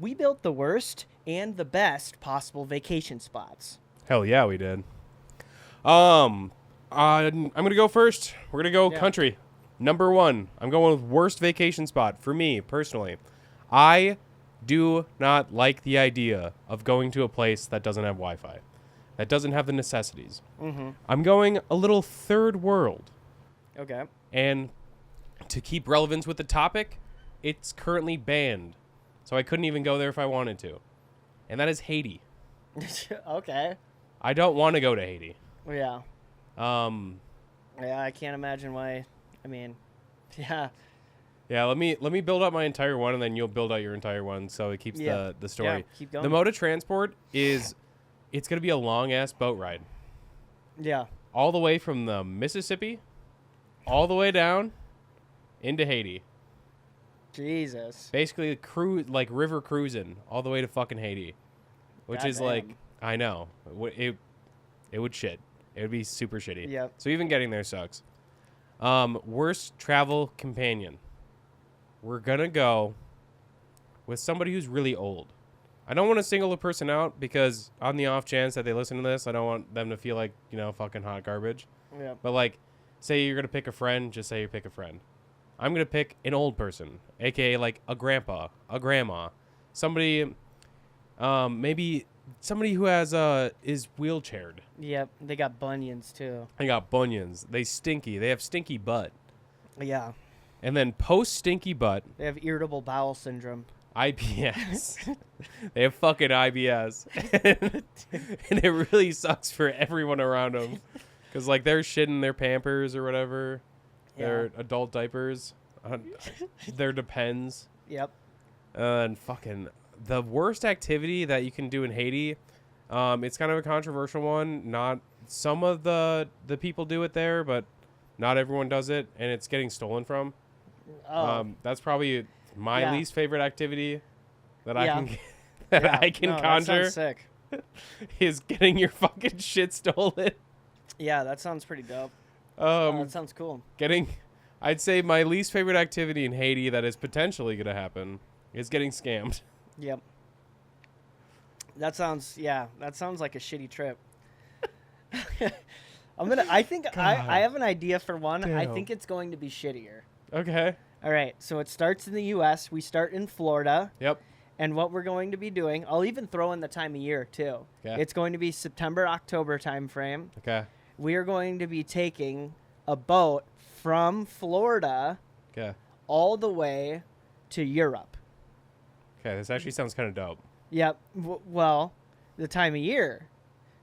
We built the worst and the best possible vacation spots. Hell yeah, we did. I'm gonna go first. We're gonna go country. Number 1, I'm going with worst vacation spot for me personally. I do not like the idea of going to a place that doesn't have Wi-Fi, that doesn't have the necessities. Mm-hmm. I'm going a little third world. Okay. And to keep relevance with the topic, it's currently banned. So I couldn't even go there if I wanted to. And that is Haiti. Okay. I don't want to go to Haiti. Yeah. Yeah, I can't imagine why. I mean, yeah. Yeah, let me build up my entire one, and then you'll build out your entire one, so it keeps the story. Yeah, keep going. The mode of transport is, it's going to be a long-ass boat ride. Yeah. All the way from the Mississippi, all the way down into Haiti. Jesus. Basically, river cruising all the way to fucking Haiti, which is like, I know, it would shit. It would be super shitty. Yep. So even getting there sucks. Worst travel companion. We're going to go with somebody who's really old. I don't want to single a person out because on the off chance that they listen to this, I don't want them to feel like, fucking hot garbage. Yeah. But like, say you're going to pick a friend, just say you pick a friend. I'm going to pick an old person, aka like a grandpa, a grandma, somebody, maybe somebody who is wheelchaired. Yep. They got bunions too. They got bunions. They have stinky butt. Yeah. And then post stinky butt, They have irritable bowel syndrome. IBS. They have fucking IBS. And it really sucks for everyone around them. Because, like, they're shitting their Pampers or whatever. Yeah. Their adult diapers. Their Depends. Yep. And fucking the worst activity that you can do in Haiti, it's kind of a controversial one. Not some of the people do it there, but not everyone does it. And it's getting stolen from. Oh. That's probably my least favorite activity that I can That conjure sounds sick. is getting your fucking shit stolen. Yeah, that sounds pretty dope. That sounds cool. I'd say my least favorite activity in Haiti that is potentially going to happen is getting scammed. Yep. That sounds like a shitty trip. I have an idea for one. Damn. I think it's going to be shittier. Okay. All right, so it starts in the U.S. We start in Florida. Yep. And what we're going to be doing, I'll even throw in the time of year, too. Okay. It's going to be September, October time frame. Okay. We are going to be taking a boat from Florida all the way to Europe. Okay, this actually sounds kind of dope. Yep. Well, the time of year.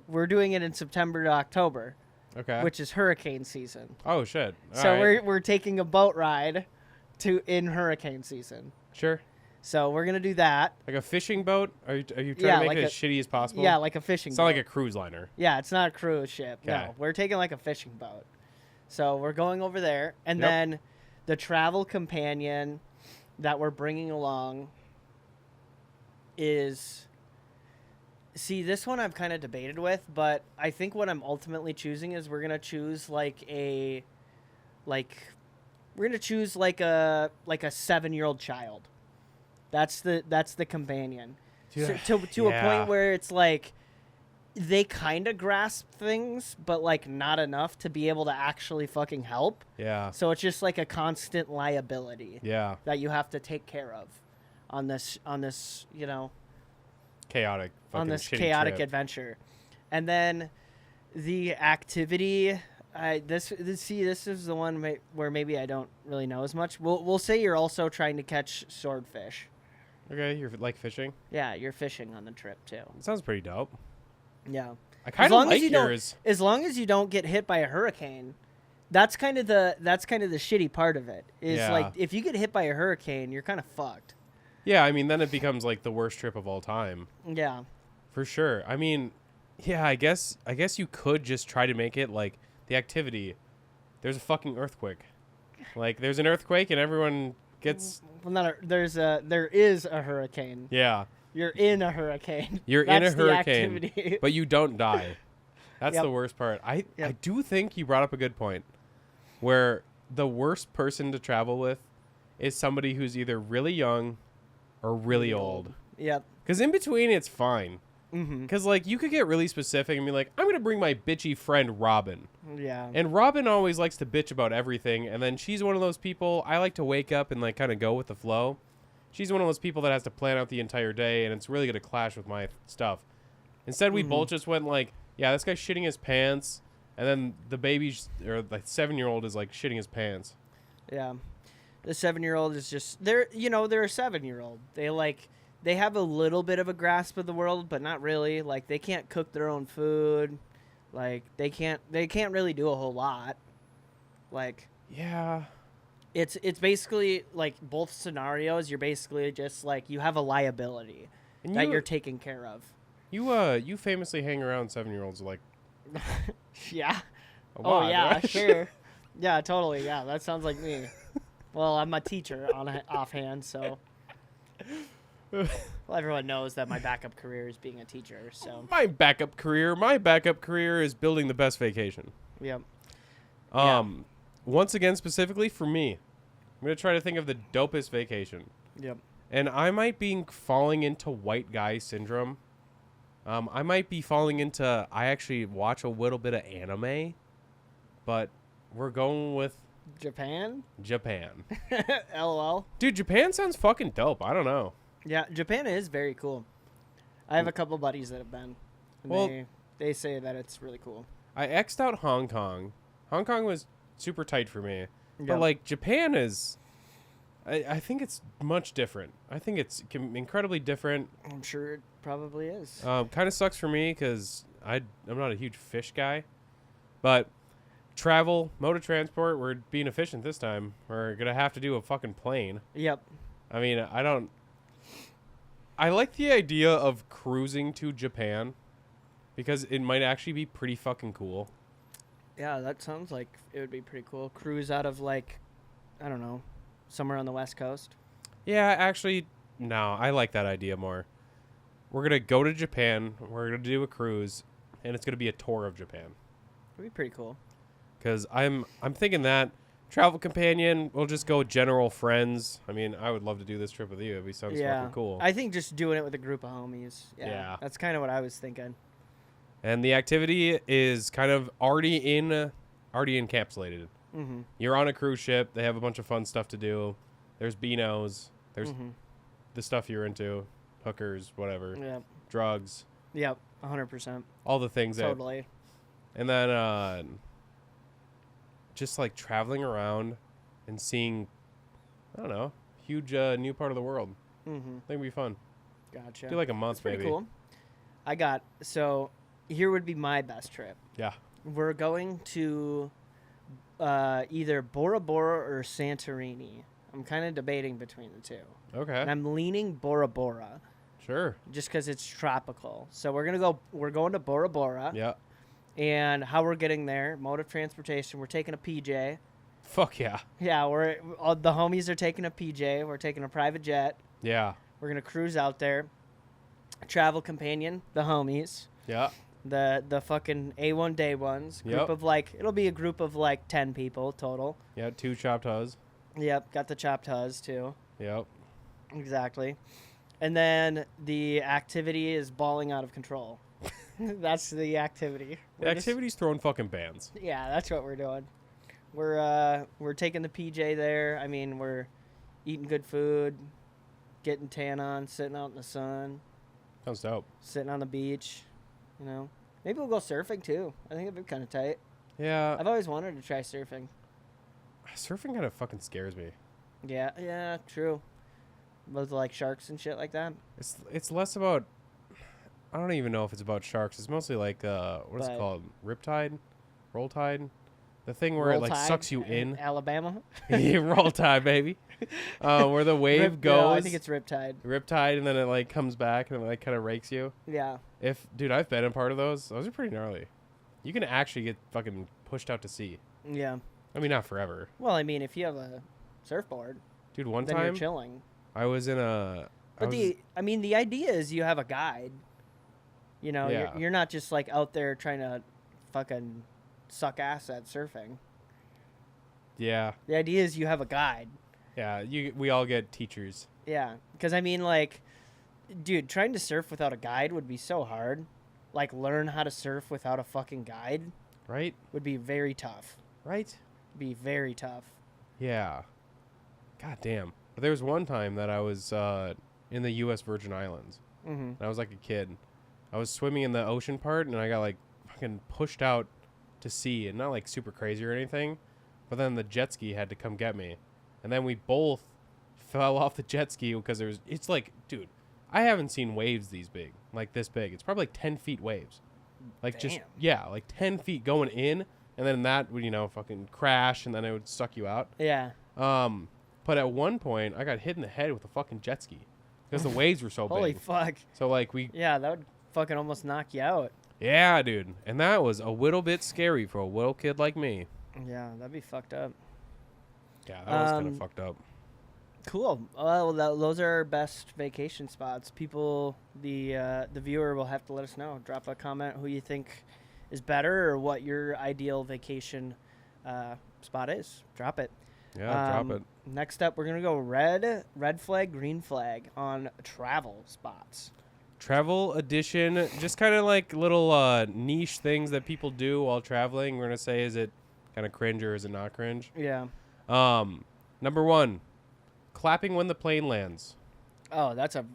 We're doing it in September to October. Okay. Which is hurricane season. Oh, shit. All so right. we're taking a boat ride in hurricane season. Sure. So we're going to do that. Like a fishing boat? Are you trying to make it as shitty as possible? Yeah, like a fishing boat. It's not like a cruise liner. Yeah, it's not a cruise ship. Okay. No, we're taking like a fishing boat. So we're going over there. And then the travel companion that we're bringing along is... See, this one I've kind of debated with, but I think what I'm ultimately choosing is we're going to choose like a 7-year-old child. That's the companion. Yeah. So, to a point where it's like they kind of grasp things, but like not enough to be able to actually fucking help. Yeah. So it's just like a constant liability. Yeah. That you have to take care of on this, chaotic adventure. And then the activity, this is the one where maybe I don't really know as much. We'll say you're also trying to catch swordfish. Okay, you're like fishing? Yeah, you're fishing on the trip too. It sounds pretty dope. Yeah. I kind of like yours. As long as you don't get hit by a hurricane, that's kind of the shitty part of it. Is like if you get hit by a hurricane, you're kind of fucked. Yeah, I mean then it becomes like the worst trip of all time. Yeah. For sure. I mean, yeah, I guess you could just try to make it like the activity. There's a fucking earthquake. Like there's an earthquake and everyone gets there is a hurricane. Yeah. You're in a hurricane. You're in a hurricane, activity. but you don't die. That's the worst part. I do think you brought up a good point where the worst person to travel with is somebody who's either really young or really old. Yep. Because in between, it's fine. Mm-hmm. Because, like, you could get really specific and be like, I'm going to bring my bitchy friend Robin. Yeah. And Robin always likes to bitch about everything. And then she's one of those people, I like to wake up and, like, kind of go with the flow. She's one of those people that has to plan out the entire day, and it's really going to clash with my stuff. Instead, we both just went, like, yeah, this guy's shitting his pants. And then the baby, or like 7-year-old, is, like, shitting his pants. Yeah. The 7-year-old is just, they're a 7-year-old. They have a little bit of a grasp of the world, but not really. Like, they can't cook their own food. Like, they can't really do a whole lot. Like, Yeah. it's basically, like, both scenarios, you're basically just, like, you have a liability And that you're taking care of. You famously hang around 7-year-olds, like, Yeah. a lot, Yeah, right? sure. Yeah, totally. Yeah, that sounds like me. Well, I'm a teacher offhand, so... Well, everyone knows that my backup career is being a teacher, so... My backup career is building the best vacation. Yep. Once again, specifically for me, I'm going to try to think of the dopest vacation. Yep. And I might be falling into white guy syndrome. I might be falling into, I actually watch a little bit of anime, but we're going with Japan? Japan. LOL. Dude, Japan sounds fucking dope. I don't know. Yeah, Japan is very cool. I have a couple buddies that have been. And Well- they say that it's really cool. I X'd out Hong Kong. Hong Kong was super tight for me. But, Yep. like, Japan is... I think it's much different. I think it's incredibly different. I'm sure it probably is. Kind of sucks for me because I'm not a huge fish guy. But travel, mode of transport, we're being efficient this time. We're going to have to do a fucking plane. Yep. I mean, I like the idea of cruising to Japan because it might actually be pretty fucking cool. Yeah, that sounds like it would be pretty cool. Cruise out of, like, I don't know, somewhere on the West Coast. Yeah, actually, no, I like that idea more. We're going to go to Japan, we're going to do a cruise, and it's going to be a tour of Japan. It'd be pretty cool. Because I'm thinking that travel companion, we'll just go general friends. I mean, I would love to do this trip with you. It sounds fucking cool. I think just doing it with a group of homies. Yeah. That's kind of what I was thinking. And the activity is kind of already encapsulated. Mm-hmm. You're on a cruise ship. They have a bunch of fun stuff to do. There's beanos. There's the stuff you're into, hookers, whatever, Yep. drugs, Yep. 100%. all the things that. Totally. And then just like traveling around and seeing, I don't know, huge new part of the world. Mm-hmm. I think it'd be fun. Gotcha. Do like a month, That's pretty maybe. cool. So here would be my best trip. Yeah. We're going to either Bora Bora or Santorini. I'm kind of debating between the two. Okay. And I'm leaning Bora Bora Sure. just because it's tropical. So we're going to Bora Bora. Yeah. And how we're getting there, mode of transportation, we're taking a PJ. Fuck yeah. Yeah, all the homies are taking a PJ. We're taking a private jet. Yeah. We're going to cruise out there. Travel companion, the homies. Yeah. The fucking A1 day ones. Yep. It'll be a group of like 10 people total. Yeah. 2 chopped huzz. Yep, got the chopped huzz too. Yep. Exactly. And then the activity is balling out of control. That's the activity. The activity's throwing fucking bands. Yeah, that's what we're doing. We're taking the PJ there. I mean, we're eating good food, getting tan on, sitting out in the sun, Sounds dope. sitting on the beach, you know. Maybe we'll go surfing too. I think it'd be kind of tight. Yeah. I've always wanted to try surfing. Surfing kind of fucking scares me. Yeah, true. With like sharks and shit like that. It's less about. I don't even know if it's about sharks. It's mostly like what is it called? Riptide, roll tide, the thing where Roll it like tide sucks you in. Alabama. Yeah, roll tide, baby. Where the wave goes. No, I think it's Riptide. Riptide, and then it like comes back and it like kind of rakes you. Yeah. Dude, I've been a part of those. Those are pretty gnarly. You can actually get fucking pushed out to sea. Yeah. I mean, not forever. Well, I mean, if you have a surfboard, Dude, one then time you're chilling. I was in a. But the idea is you have a guide. You know, Yeah. you're not just like out there trying to fucking suck ass at surfing. Yeah, The idea is you have a guide. yeah. We all get teachers. Yeah, because I mean, like, dude, trying to surf without a guide would be so hard. Like, learn how to surf without a fucking guide Right? would be very tough. Right? Be very tough. Yeah. God damn. But there was one time that I was in the U.S. Virgin Islands. Mm-hmm. And I was like a kid. I was swimming in the ocean part, and I got like fucking pushed out to sea, and not like super crazy or anything. But then the jet ski had to come get me, and then we both fell off the jet ski because it's like, dude, I haven't seen waves like this big. It's probably like 10 feet waves. Like, Damn. like 10 feet going in, and then that would, fucking crash, and then it would suck you out. Yeah. But at one point, I got hit in the head with a fucking jet ski because the waves were so Holy big. fuck. So, like, Yeah, that would fucking almost knock you out. Yeah, dude. And that was a little bit scary for a little kid like me. Yeah, that'd be fucked up. Yeah, that was kind of fucked up. Cool. Well, those are our best vacation spots. People, the viewer will have to let us know. Drop a comment who you think is better or what your ideal vacation spot is. Drop it. Yeah, drop it. Next up, we're gonna go red flag, green flag on travel spots. Travel edition, just kind of like little niche things that people do while traveling. We're gonna say, is it kind of cringe or is it not cringe? Yeah. Number 1, clapping when the plane lands. Oh, that's a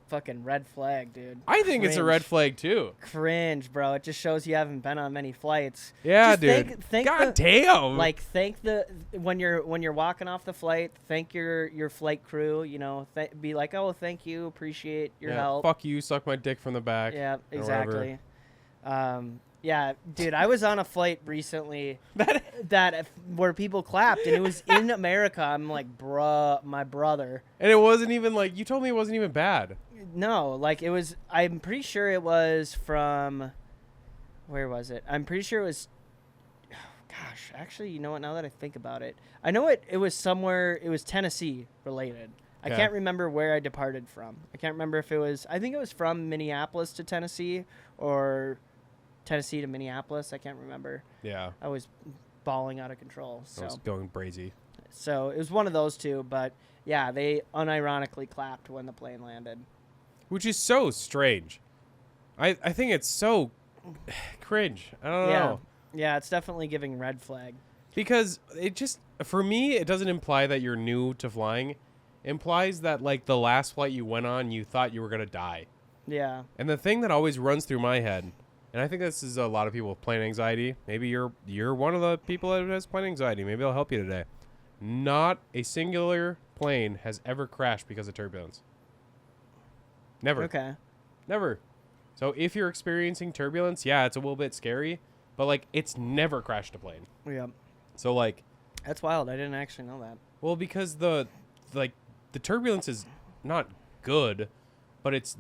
fucking red flag, dude. I think it's a red flag too. Cringe, bro. It just shows you haven't been on many flights. Yeah, just dude. God damn. Like, thank when you're walking off the flight, thank your flight crew. Be like, oh, thank you, appreciate your help. Fuck you, suck my dick from the back. Yeah, exactly. Yeah, dude, I was on a flight recently where people clapped, and it was in America. I'm like, bruh, my brother. And it wasn't even like, you told me it wasn't even bad. No, like it was, I'm pretty sure it was from, where was it? I'm pretty sure it was, gosh, actually, you know what, now that I think about it, I know it was somewhere, it was Tennessee related. I can't remember where I departed from. I can't remember if I think it was from Minneapolis to Tennessee or Tennessee to Minneapolis. I can't remember. Yeah. I was bawling out of control. So I was going crazy. So it was one of those two, but yeah, they unironically clapped when the plane landed. Which is so strange. I think it's so cringe. I don't know. Yeah, it's definitely giving red flag. Because it just, for me, it doesn't imply that you're new to flying. It implies that, like, the last flight you went on, you thought you were going to die. Yeah. And the thing that always runs through my head, and I think this is a lot of people with plane anxiety. Maybe you're one of the people that has plane anxiety. Maybe I'll help you today. Not a singular plane has ever crashed because of turbulence. Never. Okay. Never. So if you're experiencing turbulence, yeah, it's a little bit scary, but like it's never crashed a plane. Yeah. So like, that's wild. I didn't actually know that. well, because the turbulence is not good, but it's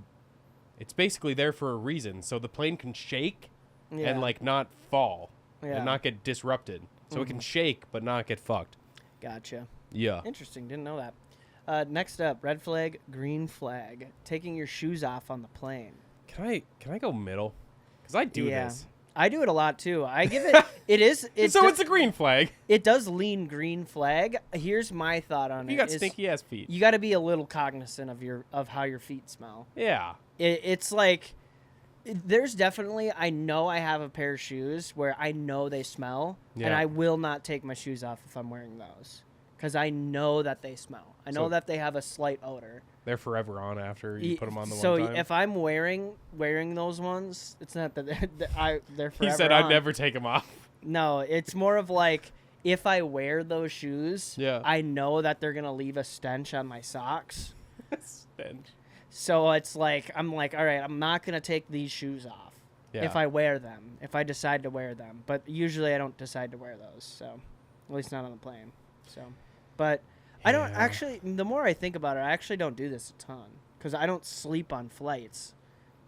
basically there for a reason. So the plane can shake and like not fall and not get disrupted. So it can shake but not get fucked. Gotcha. Yeah. Interesting. Didn't know that. Next up, red flag, green flag. Taking your shoes off on the plane. Can I go middle? Because I do this. I do it a lot too. I give it. It's a green flag. It does lean green flag. Here's my thought on it. You got stinky ass feet. You got to be a little cognizant of how your feet smell. Yeah. It's like there's definitely, I know I have a pair of shoes where I know they smell, and I will not take my shoes off if I'm wearing those because I know that they smell. I know that they have a slight odor. They're forever on after you put them on the one so time. if I'm wearing those ones, it's not that they're forever He said on. I'd never take them off. No, it's more of like if I wear those shoes, I know that they're going to leave a stench on my socks. Stench. So it's like, I'm like, all right, I'm not going to take these shoes off if I wear them, if I decide to wear them. But usually I don't decide to wear those, so at least not on the plane. So, but I don't actually, the more I think about it, I actually don't do this a ton because I don't sleep on flights.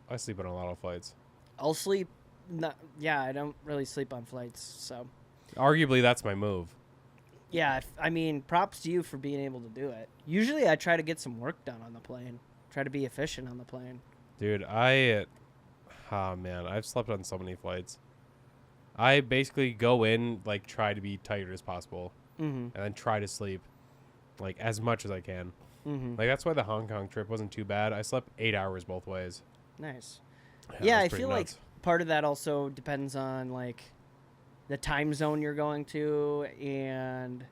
I sleep on a lot of flights. I'll sleep, I don't really sleep on flights, so. Arguably, that's my move. Yeah, I mean, props to you for being able to do it. Usually I try to get some work done on the plane. Try to be efficient on the plane. Dude, I've slept on so many flights. I basically go in, like, try to be tired as possible. Mm-hmm. And then try to sleep, like, as much as I can. Mm-hmm. Like, that's why the Hong Kong trip wasn't too bad. I slept 8 hours both ways. Nice. That Yeah, was I pretty feel like nuts. part of that also depends on like the time zone you're going to and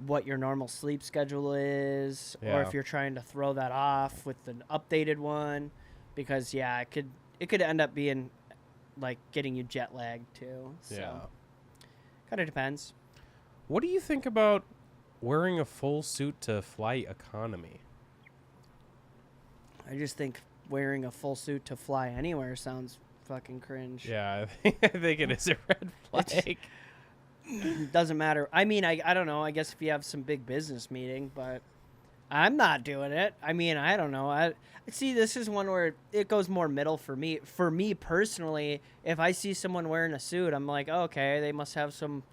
what your normal sleep schedule is, or Yeah. if you're trying to throw that off with an updated one, because yeah, it could end up being like getting you jet lagged too. So Yeah. kind of depends. What do you think about wearing a full suit to fly economy? I just think wearing a full suit to fly anywhere sounds fucking cringe. Yeah, I think it is a red flag. Doesn't matter. I mean, I don't know. I guess if you have some big business meeting, but I'm not doing it. I mean, I don't know. I see. This is one where it goes more middle for me. For me personally, if I see someone wearing a suit, I'm like, oh, okay, they must have some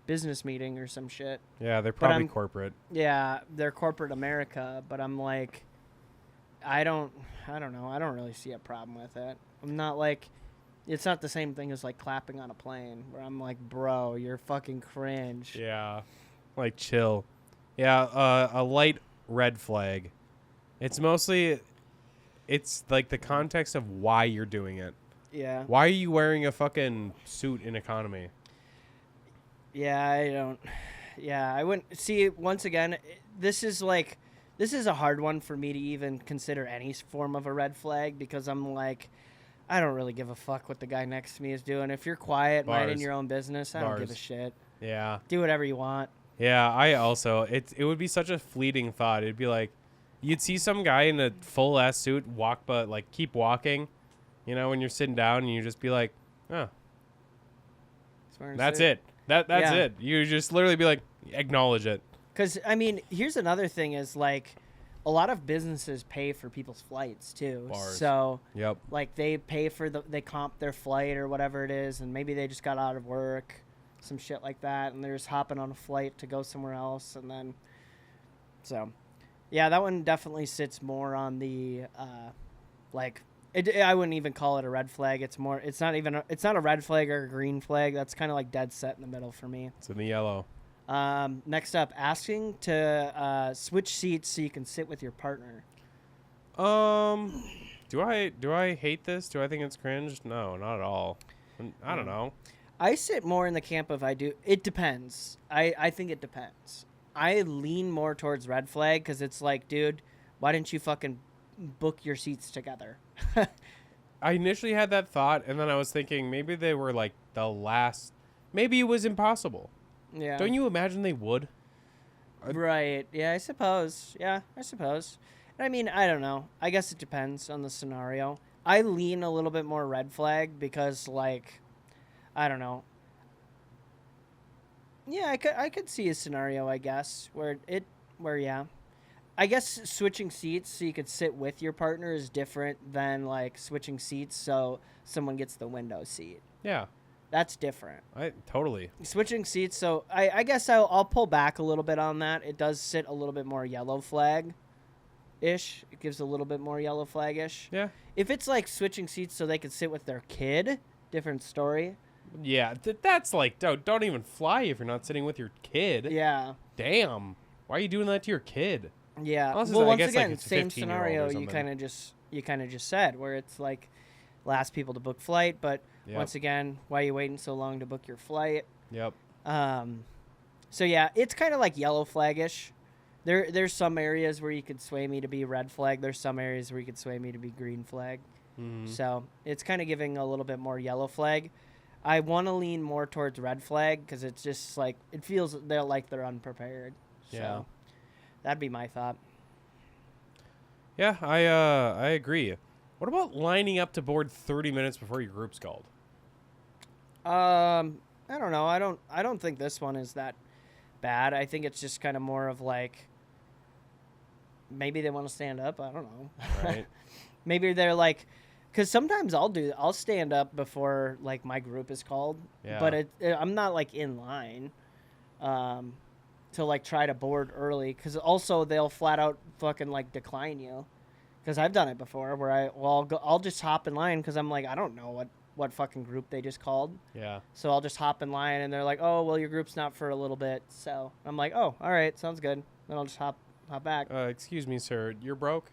business meeting or some shit. Yeah, they're probably I'm- corporate. Yeah, they're corporate America, but I'm like, I don't know. I don't really see a problem with it. I'm not like, it's not the same thing as like clapping on a plane where I'm like, bro, you're fucking cringe. Yeah, like chill. Yeah, a light red flag. It's mostly, it's like the context of why you're doing it. Yeah. Why are you wearing a fucking suit in economy? Yeah, I don't. Yeah, I wouldn't see. Once again, this is a hard one for me to even consider any form of a red flag because I'm like, I don't really give a fuck what the guy next to me is doing. If you're quiet, minding Bars. your own business, I don't give a Bars. shit. Yeah. Do whatever you want. Yeah, I also, it would be such a fleeting thought. It'd be like, you'd see some guy in a full ass suit walk, but like keep walking, you know, when you're sitting down, and you just be like, oh, that's it. That's Yeah. it. You just literally be like, acknowledge it. Because I mean, here's another thing: is like, a lot of businesses pay for people's flights too. Bars. So Yep. like they pay for they comp their flight or whatever it is, and maybe they just got out of work, some shit like that, and they're just hopping on a flight to go somewhere else, and then so yeah, that one definitely sits more on the like I wouldn't even call it a red flag. It's more, it's not a red flag or a green flag. That's kind of like dead set in the middle for me. It's in the yellow. Next up, asking to switch seats so you can sit with your partner. Do I hate this? Do I think it's cringe? No, not at all. I don't know. I sit more in the camp of I do. It depends. I think it depends. I lean more towards red flag because it's like, dude, why didn't you fucking book your seats together? I initially had that thought, and then I was thinking maybe they were like the last. Maybe it was impossible. Yeah. Don't you imagine they would? Right. Yeah, I suppose. Yeah, I suppose. I mean, I don't know. I guess it depends on the scenario. I lean a little bit more red flag because, like, I don't know. Yeah, I could see a scenario, I guess, where yeah. I guess switching seats so you could sit with your partner is different than, like, switching seats so someone gets the window seat. Yeah, That's different. I totally. Switching seats, so I guess I'll pull back a little bit on that. It does sit a little bit more yellow flag-ish. It gives a little bit more yellow flag-ish. Yeah. If it's like switching seats so they could sit with their kid, different story. Yeah, that's like, don't even fly if you're not sitting with your kid. Yeah. Damn. Why are you doing that to your kid? Yeah. Unless it's, Well, I once guess, like, again, it's a same 15-year-old or scenario you something. kind of just said, where it's like last people to book flight, but Yep. once again, why are you waiting so long to book your flight? Yep. So yeah, it's kind of like yellow flag-ish. There's some areas where you could sway me to be red flag. There's some areas where you could sway me to be green flag. Mhm. So it's kind of giving a little bit more yellow flag. I want to lean more towards red flag because it's just like it feels they're unprepared. So Yeah. that'd be my thought. Yeah, I agree. What about lining up to board 30 minutes before your group's called? I don't know. I don't think this one is that bad. I think it's just kind of more of like maybe they want to stand up. I don't know. Right. Maybe they're like, because sometimes I'll stand up before like my group is called, Yeah. but I'm not like in line, to like try to board early because also they'll flat out fucking like decline you, because I've done it before where I'll just hop in line because I'm like I don't know what fucking group they just called, Yeah. so I'll just hop in line and they're like, oh well your group's not for a little bit, so I'm like, oh all right, sounds good, then I'll just hop hop back. Excuse me, sir. You're broke?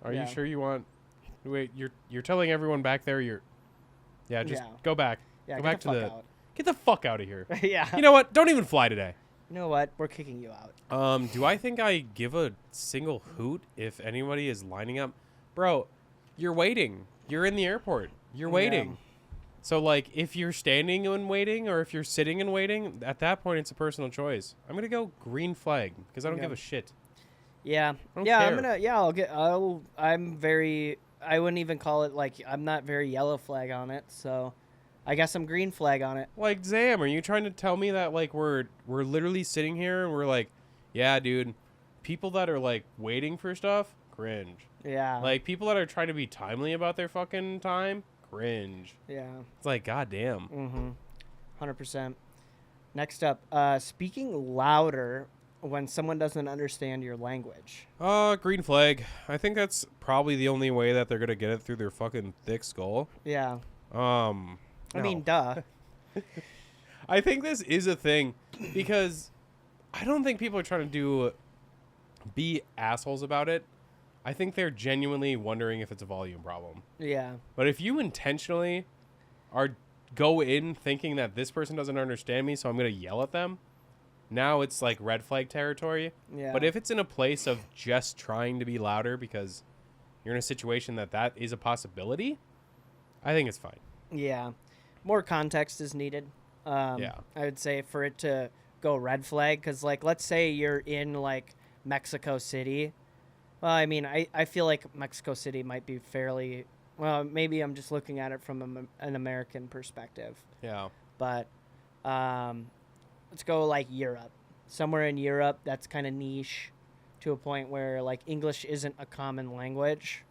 Are Yeah. you sure you want... Wait, you're telling everyone back there you're... Yeah, just go back. Yeah, go get back the to fuck the... out. Get the fuck out of here. Yeah. You know what? Don't even fly today. You know what? We're kicking you out. Do I think I give a single hoot if anybody is lining up? Bro, you're waiting. You're in the airport. You're waiting. Yeah. So, like, if you're standing and waiting or if you're sitting and waiting, at that point, it's a personal choice. I'm going to go green flag because I don't give a shit. Yeah. I don't care. I wouldn't even call it, like, I'm not very yellow flag on it, so I guess I'm green flag on it. Like, Zam, are you trying to tell me that, like, we're literally sitting here and we're like, yeah, dude, people that are, like, waiting for stuff, cringe. Yeah. Like, people that are trying to be timely about their fucking time, cringe. Yeah. It's like, goddamn. Mm-hmm. 100%. Next up, speaking louder when someone doesn't understand your language. Green flag. I think that's probably the only way that they're gonna get it through their fucking thick skull. Yeah. I mean, duh. I think this is a thing because I don't think people are trying to be assholes about it. I think they're genuinely wondering if it's a volume problem. Yeah. But if you intentionally go in thinking that this person doesn't understand me, so I'm going to yell at them, now it's like red flag territory. Yeah. But if it's in a place of just trying to be louder because you're in a situation that is a possibility, I think it's fine. Yeah. More context is needed. Yeah. I would say for it to go red flag, because, like, let's say you're in, like, Mexico City. Well, I mean, I feel like Mexico City might be fairly... Well, maybe I'm just looking at it from an American perspective. Yeah. But let's go, like, Europe. Somewhere in Europe that's kind of niche to a point where, like, English isn't a common language.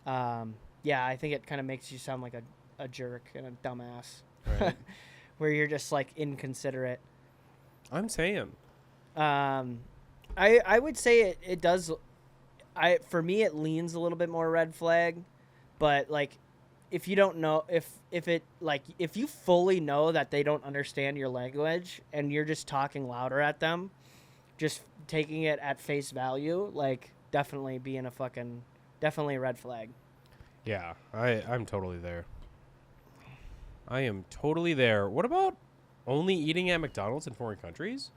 Yeah, I think it kind of makes you sound like a jerk and a dumbass. Right. Where you're just, like, inconsiderate. I'm saying. I would say it does... For me, it leans a little bit more red flag, but, like, if you don't know, if you fully know that they don't understand your language and you're just talking louder at them, just taking it at face value, like, definitely a red flag. Yeah, I'm totally there. I am totally there. What about only eating at McDonald's in foreign countries?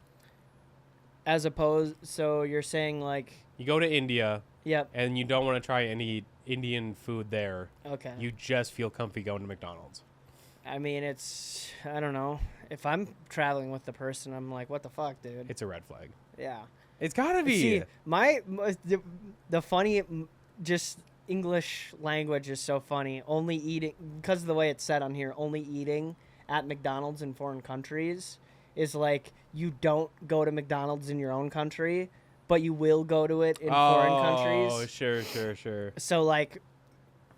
As opposed, so you're saying, like... You go to India, Yep. and you don't want to try any Indian food there. Okay. You just feel comfy going to McDonald's. I mean, I don't know. If I'm traveling with the person, I'm like, what the fuck, dude? It's a red flag. Yeah. It's gotta be. See, the funny, just English language is so funny. Only eating, because of the way it's said on here, only eating at McDonald's in foreign countries is like, you don't go to McDonald's in your own country, but you will go to it in foreign countries. Oh, sure. So, like,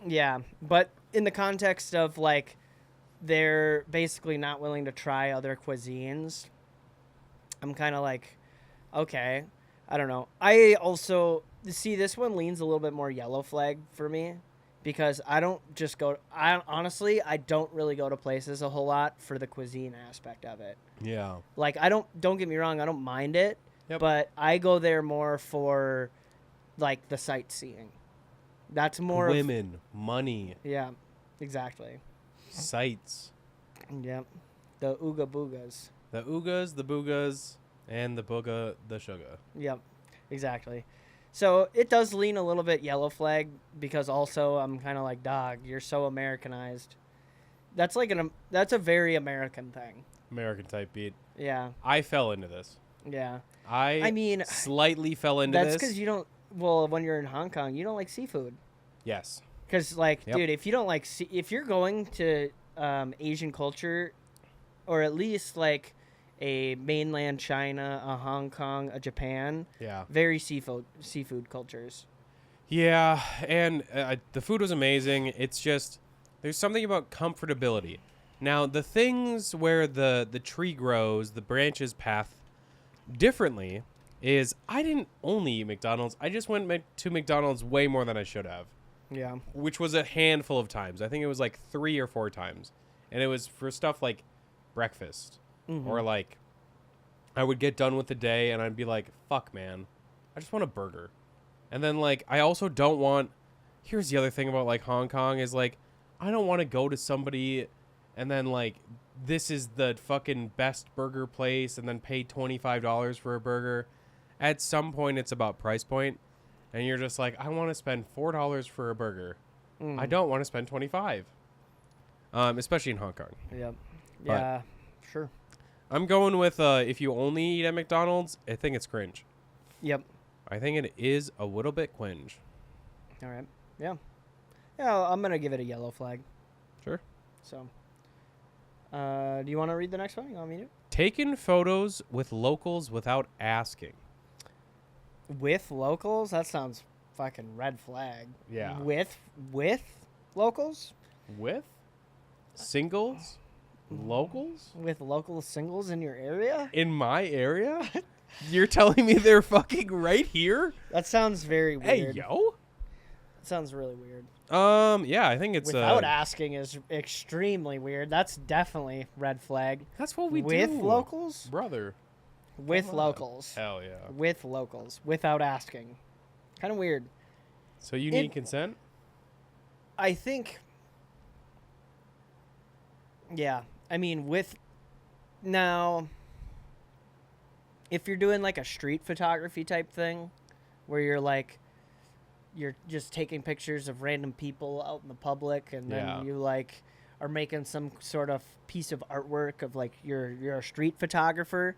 yeah. But in the context of, like, they're basically not willing to try other cuisines, I'm kind of like, okay, I don't know. I also, see, this one leans a little bit more yellow flag for me because I don't just go, honestly, I don't really go to places a whole lot for the cuisine aspect of it. Yeah. Like, don't get me wrong, I don't mind it. Yep. But I go there more for, like, the sightseeing. That's more women, money. Yeah, exactly. Sights. Yep. The ooga boogas. The oogas, the boogas, and the booga, the sugar. Yep, exactly. So it does lean a little bit yellow flag because also I'm kind of like, dog, you're so Americanized. That's like that's a very American thing. American type beat. Yeah. I fell into this. Yeah. I mean, slightly fell into that's this. because you don't. Well, when you're in Hong Kong, you don't like seafood. Yes. Because, like, dude, if you don't like, if you're going to Asian culture, or at least like a mainland China, a Hong Kong, a Japan, very seafood cultures. Yeah, and the food was amazing. It's just there's something about comfortability. Now, the things where the tree grows, the branches path differently is I didn't only eat McDonald's. I just went to McDonald's way more than I should have. Yeah. Which was a handful of times. I think it was like 3 or 4 times. And it was for stuff like breakfast. Mm-hmm. Or like I would get done with the day and I'd be like, fuck, man. I I just want a burger. And then, like, I also don't want... Here's the other thing about, like, Hong Kong is, like, I don't want to go to somebody and then, like, this is the fucking best burger place and then pay $25 for a burger. At some point, it's about price point. And you're just like, I want to spend $4 for a burger. I don't want to spend $25. Especially in Hong Kong. Yep. But Yeah, sure. I'm going with if you only eat at McDonald's, I think it's cringe. Yep. I think it is a little bit cringe. All right. Yeah. Yeah, I'm going to give it a yellow flag. Sure. So, do you want to read the next one? You want me to? Taking photos with locals without asking. With locals? That sounds fucking red flag. Yeah. With locals? With singles? Locals? With local singles in your area? In my area? You're telling me they're fucking right here? That sounds very weird. Hey, yo. That sounds really weird. Yeah, I think it's without asking is extremely weird. That's definitely red flag. That's what we do. With locals? Brother. With locals. Hell yeah. With locals. Without asking. Kind of weird. So you need consent? I think... Yeah. I mean, now, if you're doing like a street photography type thing, where you're just taking pictures of random people out in the public, and then you like are making some sort of piece of artwork of like you're a street photographer,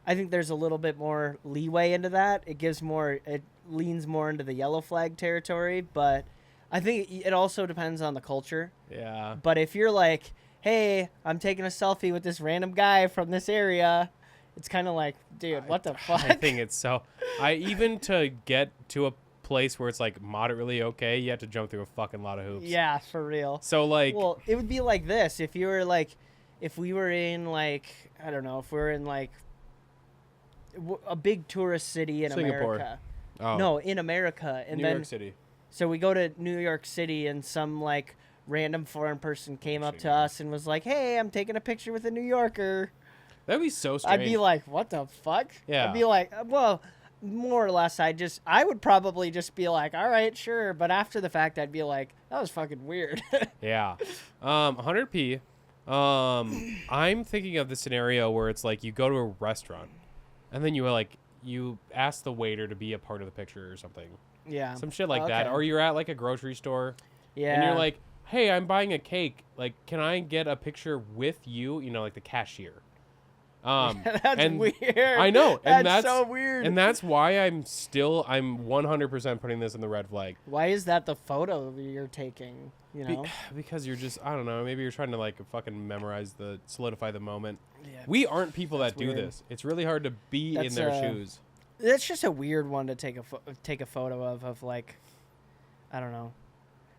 I think there's a little bit more leeway into that. It leans more into the yellow flag territory, but I think it also depends on the culture. Yeah. But if you're like, hey, I'm taking a selfie with this random guy from this area, it's kind of like, dude, what the fuck? I think it's so... even to get to a place where it's, like, moderately okay, you have to jump through a fucking lot of hoops. Yeah, for real. So, like... Well, it would be like this. If you were, like... If we were in, like... I don't know. If we're in, like... a big tourist city in Singapore. America. Oh. No, in America. And New York City. So we go to New York City, and some, like... random foreign person came up to us and was like, hey, I'm taking a picture with a New Yorker. That'd be so strange. I'd be like, what the fuck? Yeah. I'd be like, well, more or less, I would probably just be like, all right, sure. But after the fact, I'd be like, that was fucking weird. Yeah. 100p. I'm thinking of the scenario where it's like you go to a restaurant and then you ask the waiter to be a part of the picture or something. Yeah. Some shit like that. Or you're at like a grocery store. Yeah. And you're like, hey, I'm buying a cake. Like, can I get a picture with you? You know, like the cashier. That's weird. I know. And that's so weird. And that's why I'm 100% putting this in the red flag. Why is that the photo you're taking? You know? Because you're just, I don't know, maybe you're trying to like fucking solidify the moment. Yeah. We aren't people that do weird. this. It's really hard to be in their shoes. That's just a weird one to take a photo of like, I don't know,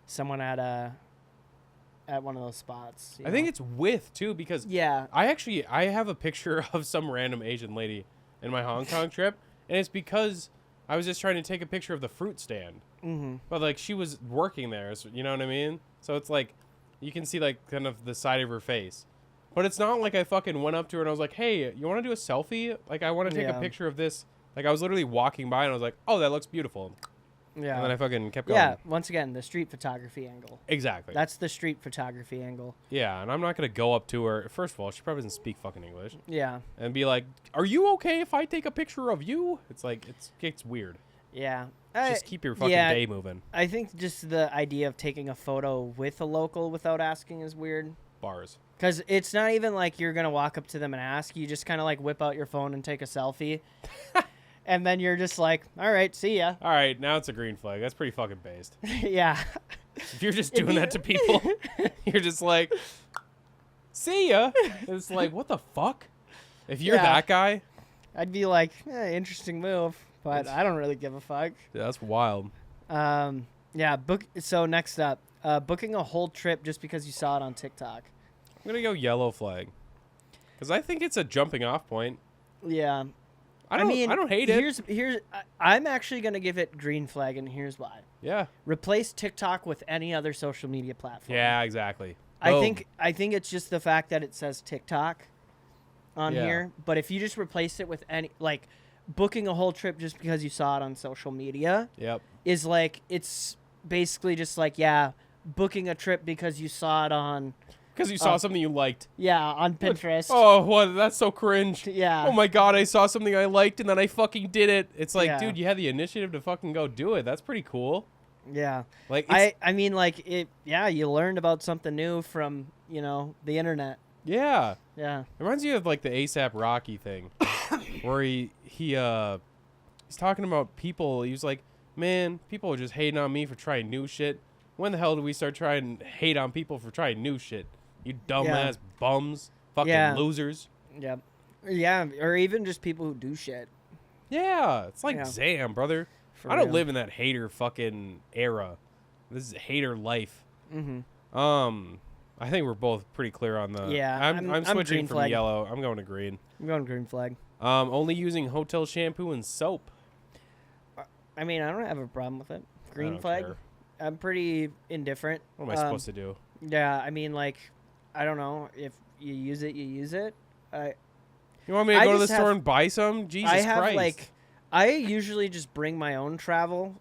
someone at one of those spots. I think it's with too, because I have a picture of some random Asian lady in my Hong Kong trip, and it's because I was just trying to take a picture of the fruit stand. Mm-hmm. But like she was working there, so, you know what I mean? So it's like you can see like kind of the side of her face. But it's not like I fucking went up to her and I was like, hey, you want to do a selfie? Like I want to take a picture of this. Like I was literally walking by and I was like, oh, that looks beautiful. Yeah. And then I fucking kept going. Yeah, once again, the street photography angle. Exactly. That's the street photography angle. Yeah, and I'm not going to go up to her. First of all, she probably doesn't speak fucking English. Yeah. And be like, are you okay if I take a picture of you? It's like, it's weird. Yeah. Just keep your fucking day moving. I think just the idea of taking a photo with a local without asking is weird. Bars. Because it's not even like you're going to walk up to them and ask. You just kind of like whip out your phone and take a selfie. And then you're just like, all right, see ya. All right, now it's a green flag. That's pretty fucking based. Yeah. If you're just doing that to people, you're just like, see ya. It's like, what the fuck? If you're that guy. I'd be like, interesting move, but I don't really give a fuck. Yeah, that's wild. Yeah, so next up, booking a whole trip just because you saw it on TikTok. I'm going to go yellow flag. Because I think it's a jumping off point. Yeah. I don't hate it. I'm actually going to give it green flag, and here's why. Yeah. Replace TikTok with any other social media platform. Yeah, exactly. I think it's just the fact that it says TikTok on here, but if you just replace it with any, like, booking a whole trip just because you saw it on social media Yep. is like, it's basically just like, yeah, booking a trip because you saw it on, Because you saw something you liked. yeah, on Pinterest. Oh, what? That's so cringe. Yeah. Oh my god, I saw something I liked and then I fucking did it. It's like, Yeah. dude, you had the initiative to fucking go do it. That's pretty cool. Yeah. Like, it's, I mean, like, you learned about something new from, the internet. yeah. Yeah. It reminds you of like the ASAP Rocky thing, where he's talking about people. He was like, man, people are just hating on me for trying new shit. When the hell do we start trying to hate on people for trying new shit? You dumbass bums, fucking losers. Yeah. Yeah. Or even just people who do shit. Yeah, it's like Yeah. Zam, brother. For I don't real. live in that hater fucking era. This is hater life. Mm-hmm. I think we're both pretty clear on the. Yeah, I'm I'm switching green from flag. yellow. I'm going to green. I'm going green flag. Only using hotel shampoo and soap. I mean, I don't have a problem with it. I Green don't flag. care. I'm pretty indifferent. What am I supposed to do? Yeah, I mean, like, I don't know. If you use it, you use it. You want me to I go to the just store have- and buy some? Jesus I have Christ. I usually just bring my own travel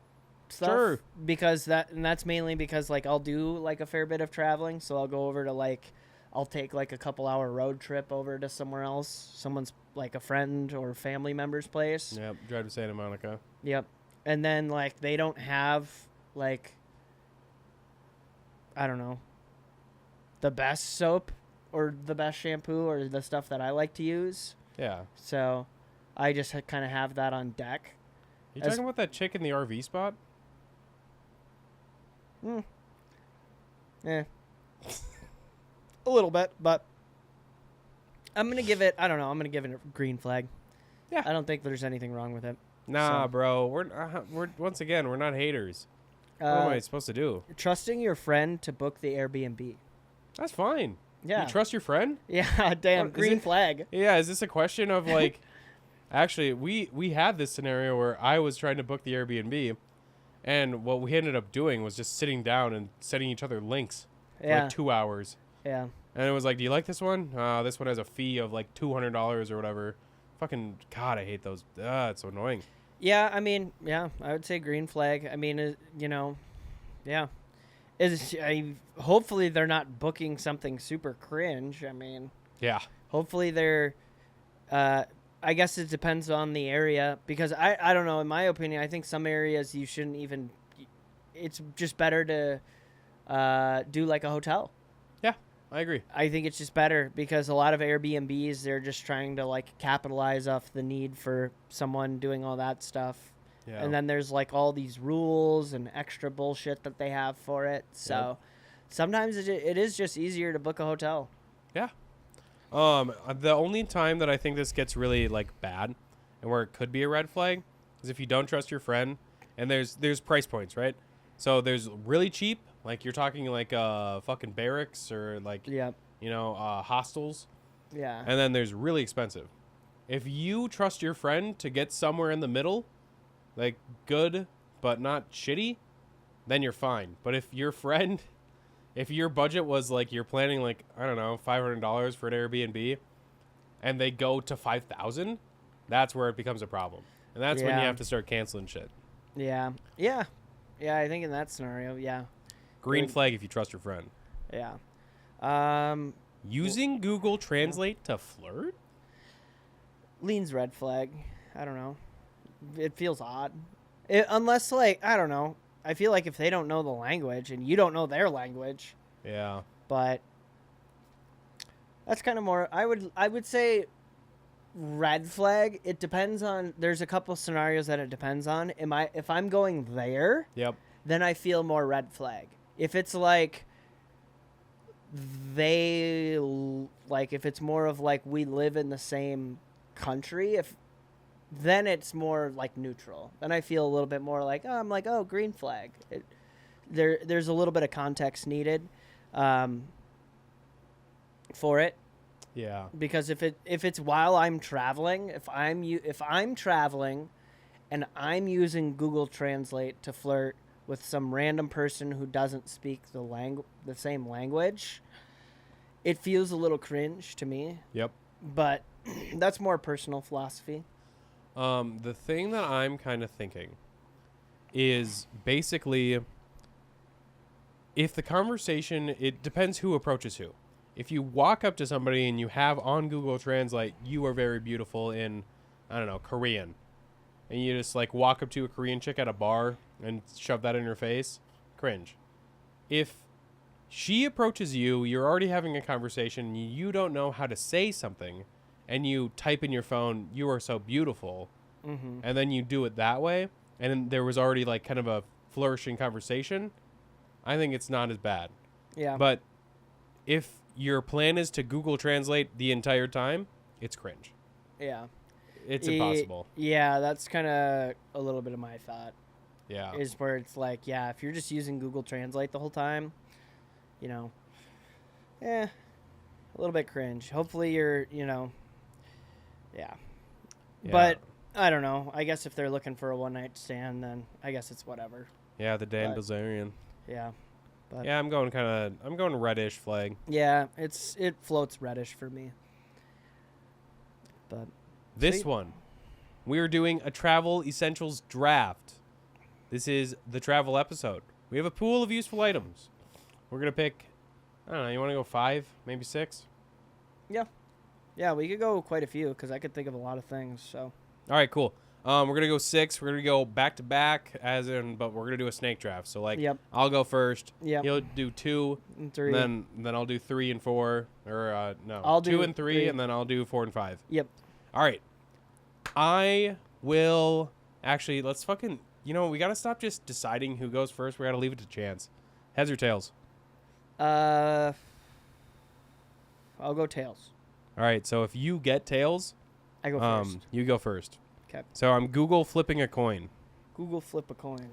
stuff. Sure. Because that's mainly because like I'll do like a fair bit of traveling, so I'll go over to like I'll take like a couple hour road trip over to somewhere else, someone's like a friend or family member's place. Yep, drive to Santa Monica. Yep. And then like they don't have like I don't know the best soap or the best shampoo or the stuff that I like to use. Yeah. So I just kind of have that on deck. You As- talking about that chick in the RV spot? Eh. A little bit, but I'm going to give it, I don't know, I'm going to give it a green flag. Yeah. I don't think there's anything wrong with it. Nah, So- bro. We're once again, we're not haters. What am I supposed to do? Trusting your friend to book the Airbnb. That's fine. Yeah. You trust your friend? Yeah, damn, What, is green it- flag. Yeah, is this a question of like actually we had this scenario where I was trying to book the Airbnb and what we ended up doing was just sitting down and sending each other links for Yeah. like 2 hours. Yeah. And it was like, do you like this one? This one has a fee of like $200 or whatever. Fucking God, I hate those. It's so annoying. Yeah, I mean, yeah, I would say green flag. I mean, yeah. Hopefully they're not booking something super cringe. I mean, Yeah. hopefully they're I guess it depends on the area because I don't know, in my opinion, I think some areas you shouldn't even it's just better to do like a hotel. Yeah, I agree. I think it's just better because a lot of Airbnbs they're just trying to like capitalize off the need for someone doing all that stuff. Yeah. And then there's like all these rules and extra bullshit that they have for it. So sometimes it is just easier to book a hotel. Yeah. The only time that I think this gets really like bad and where it could be a red flag is if you don't trust your friend and there's price points, right? So there's really cheap, like you're talking like fucking barracks or like Yep. hostels, Yeah. and then there's really expensive. If you trust your friend to get somewhere in the middle, like good but not shitty, then you're fine. But if your friend if your budget was like you're planning like I don't know $500 for an Airbnb, and they go to 5,000, that's where it becomes a problem, and that's when you Yeah. have to start canceling shit. Yeah. Yeah. Yeah, I think in that scenario, yeah. Green Good. flag if you trust your friend. Yeah. Using Google Translate to flirt? Leans red flag. I don't know. It feels odd. Unless like, I don't know. I feel like if they don't know the language and you don't know their language, Yeah. but that's kind of more I would say red flag. It depends on there's a couple scenarios that it depends on. If I'm going there, Yep. then I feel more red flag. If it's like if it's more of like we live in the same country, then it's more like neutral. Then I feel a little bit more like green flag. There's a little bit of context needed for it. Yeah. Because if it's while I'm traveling, if I'm traveling and I'm using Google Translate to flirt with some random person who doesn't speak the same language, it feels a little cringe to me. Yep. But that's more personal philosophy. The thing that I'm kind of thinking is basically if the conversation, it depends who approaches who. If you walk up to somebody and you have on Google Translate, you are very beautiful in, I don't know, Korean, and you just like walk up to a Korean chick at a bar and shove that in her face, cringe. If she approaches you, you're already having a conversation, you don't know how to say something, and you type in your phone, "You are so beautiful," and then you do it that way, and then there was already like kind of a flourishing conversation, I think it's not as bad. Yeah. But if your plan is to Google Translate the entire time, it's cringe. Yeah. It's impossible. Yeah, that's kind of a little bit of my thought. Yeah. Is where it's like, yeah, if you're just using Google Translate the whole time, you know, a little bit cringe. Hopefully you're, yeah. But I don't know. I guess if they're looking for a one-night stand, then I guess it's whatever. Yeah, the Dan Bilzerian. Yeah. But Yeah, I'm going reddish flag. yeah, it floats reddish for me. But This one, we are doing a travel essentials draft. This is the travel episode. We have a pool of useful items. We're going to pick, I don't know, you want to go 5, maybe 6? yeah, we could go quite a few because I could think of a lot of things. So All right, cool. We're going to go 6. We're going to go back to back, but we're going to do a snake draft. So, like, Yep. I'll go first. Yep. He'll do 2. And 3. Then I'll do 3 and 4. Or, no. I'll 2 do and 3, 3. and then I'll do 4 and 5. Yep. All right. I will... Actually, let's fucking... we got to stop just deciding who goes first. We got to leave it to chance. Heads or tails? I'll go tails. All right, so if you get tails, I go first. you go first. Okay. So I'm Google flipping a coin. Google flip a coin.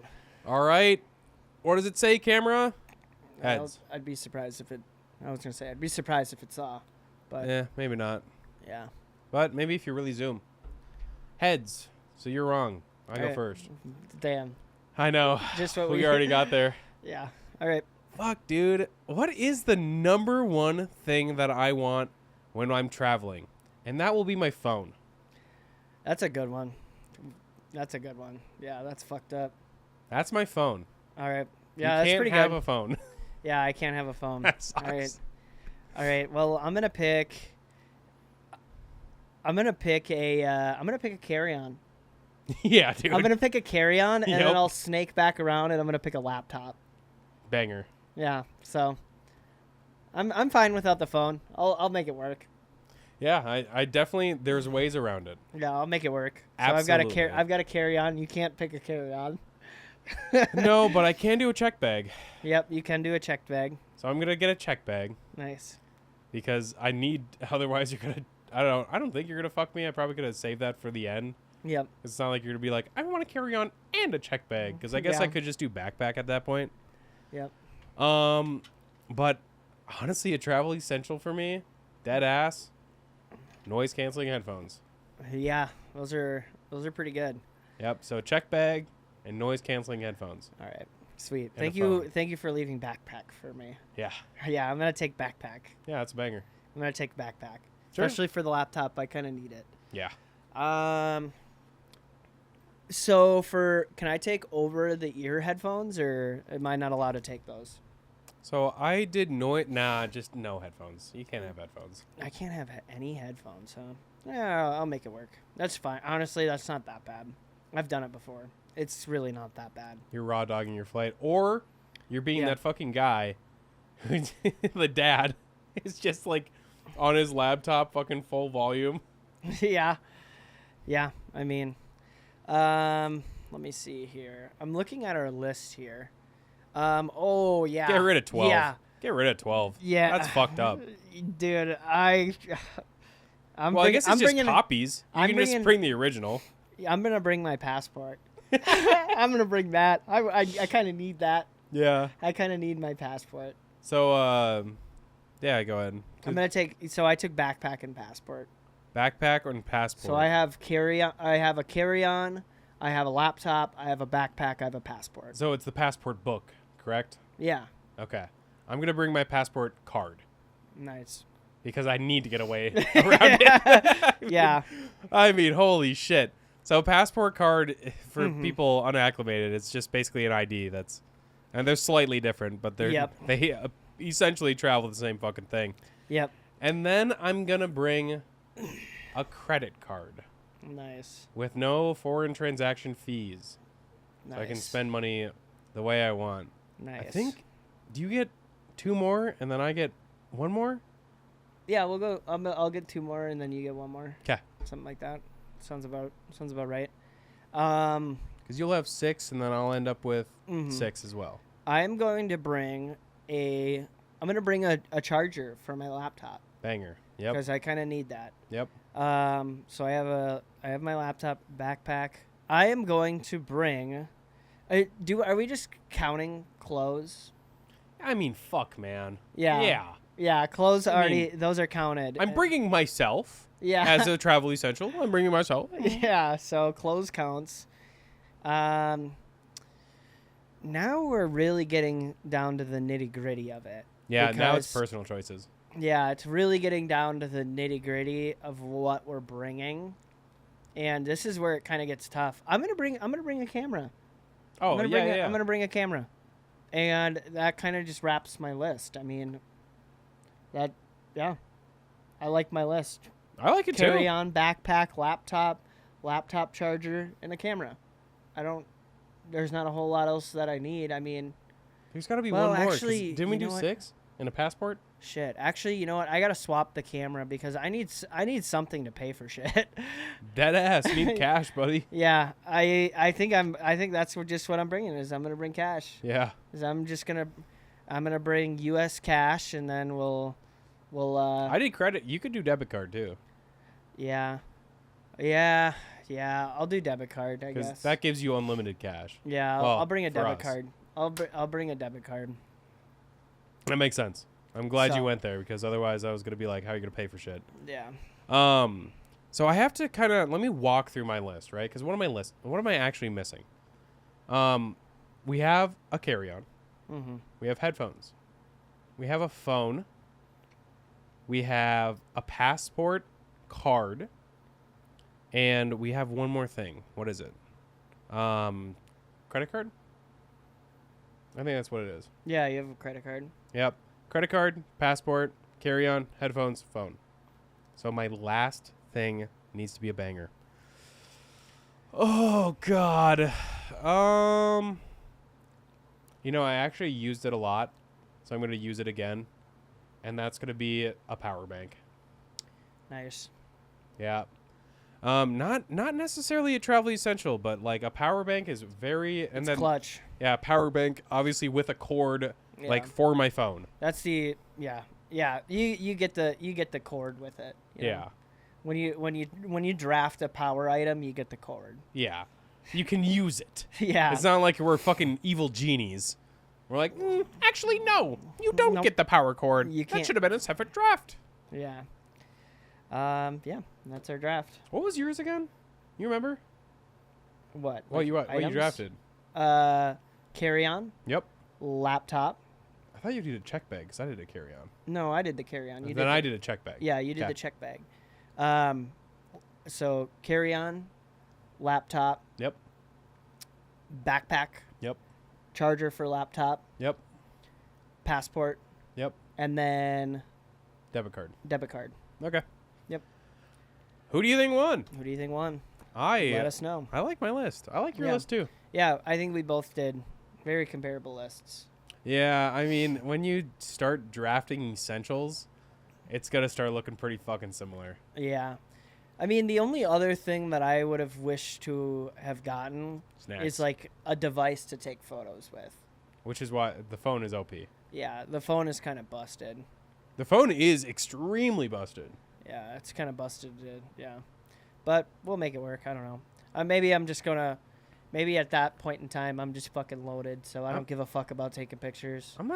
All right. What does it say, camera? Heads. I'd be surprised if it... I was going to say, I'd be surprised if it saw. But Maybe not. yeah. But maybe if you really zoom. Heads. So you're wrong. I go Right. first. Damn. I know. Just what we already got there. Yeah. All right. Fuck, dude. What is the number one thing that I want when I'm traveling? And that will be my phone. That's a good one. Yeah, that's fucked up. That's my phone. All right. Yeah, you that's can't pretty have good. a phone. Yeah, I can't have a phone. That sucks. All right. Well, I'm gonna pick a carry-on. Yeah, dude. I'm gonna pick a carry-on, and Yep. then I'll snake back around, and I'm gonna pick a laptop. Banger. Yeah. So I'm fine without the phone. I'll make it work. Yeah, I definitely, there's ways around it. Yeah, I'll make it work. So Absolutely. I've got a carry-on. You can't pick a carry-on. No, but I can do a check bag. Yep, you can do a checked bag. So I'm going to get a check bag Nice. because I need, otherwise you're going to, I don't think you're going to fuck me. I probably could have saved that for the end. Yep. It's not like you're going to be like, I want to carry on and a check bag because I guess I Yeah. could just do backpack at that point. Yep. But honestly, a travel essential for me, dead ass, noise canceling headphones. Yeah, those are pretty good. Yep. So check bag and noise canceling headphones. All right. Sweet. And a Thank you for leaving backpack for me. Yeah. Yeah, I'm gonna take backpack. Yeah, it's a banger. I'm gonna take backpack, Sure. especially for the laptop. I kind of need it. Yeah. So can I take over the ear headphones, or am I not allowed to take those? So I did just no headphones. You can't have headphones. I can't have any headphones, huh? Yeah, I'll make it work. That's fine. Honestly, that's not that bad. I've done it before. It's really not that bad. You're raw dogging your flight, or you're being Yeah. that fucking guy who the dad is just like on his laptop fucking full volume. Yeah. I mean, let me see here. I'm looking at our list here. Oh yeah. Get rid of 12. Yeah. Get rid of 12. Yeah. That's fucked up. Dude, I guess it's just copies. You can just bring the original. I'm gonna bring my passport. I'm gonna bring that. I kind of need that. Yeah. I kind of need my passport. So, yeah, go ahead. I'm gonna take. So I took backpack and passport. Backpack and passport. So I have carry-on. I have a carry-on. I have a laptop. I have a backpack. I have a passport. So it's the passport book, correct? Yeah. Okay. I'm going to bring my passport card Nice. because I need to get away around it. Yeah. I mean, holy shit. So a passport card for people unacclimated, it's just basically an ID and they're slightly different, but they essentially travel the same fucking thing. Yep. And then I'm going to bring a credit card. Nice. With no foreign transaction fees. Nice. So I can spend money the way I want. Nice. I think, do you get 2 more and then I get 1 more? Yeah, we'll go. I'll get 2 more and then you get 1 more. Okay. Something like that. Sounds about right. Because you'll have 6 and then I'll end up with 6 as well. I'm going to bring a charger for my laptop. Banger. Yep. Because I kind of need that. Yep. So I have my laptop backpack. I am going to bring. Are we just counting clothes? I mean, fuck, man. Yeah. Yeah. Yeah, clothes those are counted. I'm bringing myself. Yeah. As a travel essential, I'm bringing myself. Yeah, so clothes counts. Now we're really getting down to the nitty-gritty of it. Yeah, now it's personal choices. Yeah, it's really getting down to the nitty-gritty of what we're bringing. And this is where it kind of gets tough. I'm going to bring a camera. Oh, I'm going to bring a camera. And that kind of just wraps my list. I mean, I like my list. I like it too. Carry-on, backpack, laptop charger, and a camera. There's not a whole lot else that I need. I mean, there's got to be one more. Actually, didn't we do 6 and a passport? Shit. Actually, you know what? I got to swap the camera because I need something to pay for shit. Dead ass. You need cash, buddy. Yeah. I think that's just what I'm bringing is I'm going to bring cash. Yeah. I'm going to bring US cash and then we'll I did credit. You could do debit card too. Yeah. I'll do debit card, I guess. That gives you unlimited cash. Yeah, I'll bring a debit card. I'll bring a debit card. That makes sense. I'm glad you went there because otherwise I was gonna be like, how are you gonna pay for shit? Yeah. So I have to let me walk through my list, right? Because what am I actually missing? We have a carry-on. Mm-hmm. We have headphones. We have a phone. We have a passport card. And we have one more thing. What is it? Credit card? I think that's what it is. Yeah, you have a credit card. Yep. Credit card, passport, carry-on, headphones, phone. So my last thing needs to be a banger. Oh, God. I actually used it a lot. So I'm going to use it again. And that's going to be a power bank. Nice. Yeah. Not necessarily a travel essential, but like a power bank is it's clutch. Yeah, power bank obviously with a cord like for my phone. That's the you get the cord with it. Yeah. When you draft a power item, you get the cord. Yeah. You can use it. Yeah. It's not like we're fucking evil genies. We're like, actually no. You don't get the power cord. That should have been a separate draft. Yeah. That's our draft. What was yours again? You remember? What? What you drafted? Carry on. Yep. Laptop. I thought you did a check bag because I did a carry on. No, I did the carry on. Then I did a check bag. Yeah, you did the check bag. So carry on, laptop. Yep. Backpack. Yep. Charger for laptop. Yep. Passport. Yep. And then debit card. Okay. Yep. Who do you think won? Let us know. I like my list. I like your list too. Yeah, I think we both did very comparable lists. Yeah, I mean, when you start drafting essentials, it's going to start looking pretty fucking similar. Yeah. I mean, the only other thing that I would have wished to have gotten is like a device to take photos with. Which is why the phone is OP. Yeah, the phone is kind of busted. The phone is extremely busted. Yeah, it's kind of busted. Yeah. But we'll make it work. I don't know. Maybe at that point in time, I'm just fucking loaded, so I don't give a fuck about taking pictures. I'm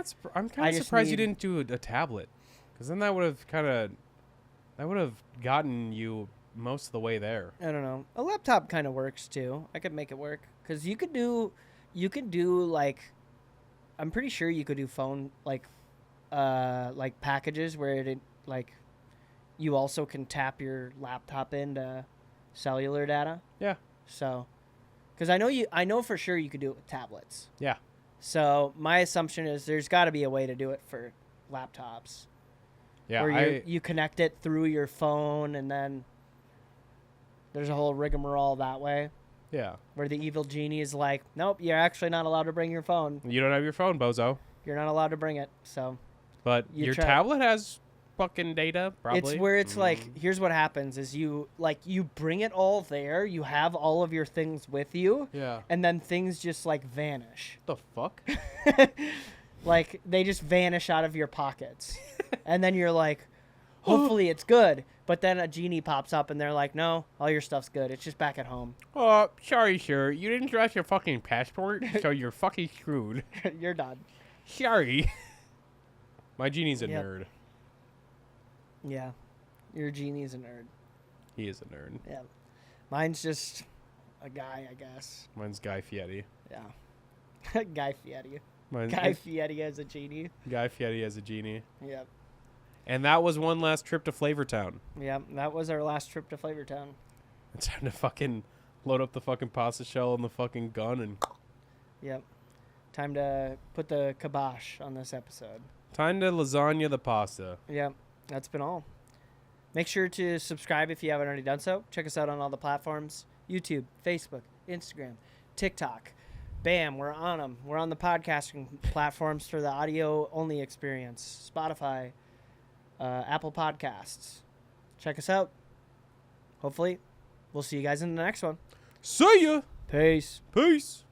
kind of surprised you didn't do a tablet, because then that would have gotten you most of the way there. I don't know. A laptop kind of works too. I could make it work because you could do like, I'm pretty sure you could do phone like packages where it like, you also can tap your laptop into cellular data. Yeah. So, because I know for sure you could do it with tablets. Yeah. So my assumption is there's got to be a way to do it for laptops. Yeah. Where you connect it through your phone, and then there's a whole rigmarole that way. Yeah. Where the evil genie is like, nope, you're actually not allowed to bring your phone. You don't have your phone, bozo. You're not allowed to bring it. So. But your tablet has fucking data, probably. It's where it's like, here's what happens is you bring it all there. You have all of your things with you. Yeah. And then things just like vanish. The fuck? Like they just vanish out of your pockets. And then you're like, hopefully it's good. But then a genie pops up and they're like, no, all your stuff's good. It's just back at home. Oh, sorry, sir. You didn't draw your fucking passport, so you're fucking screwed. You're done. Sorry. My genie's a nerd. Yeah. Your genie's a nerd. He is a nerd. Yeah. Mine's just a guy, I guess. Mine's Guy Fieri. Yeah. Guy Fieri. Mine's Guy Fieri as a genie. Guy Fieri as a genie. Yep. And that was one last trip to Flavortown. Yep. That was our last trip to Flavortown. It's time to fucking load up the fucking pasta shell and the fucking gun and... Yep. Time to put the kibosh on this episode. Time to lasagna the pasta. Yep. That's been all. Make sure to subscribe if you haven't already done so. Check us out on all the platforms. YouTube, Facebook, Instagram, TikTok. Bam, we're on them. We're on the podcasting platforms for the audio-only experience. Spotify, Apple Podcasts. Check us out. Hopefully, we'll see you guys in the next one. See ya! Peace. Peace!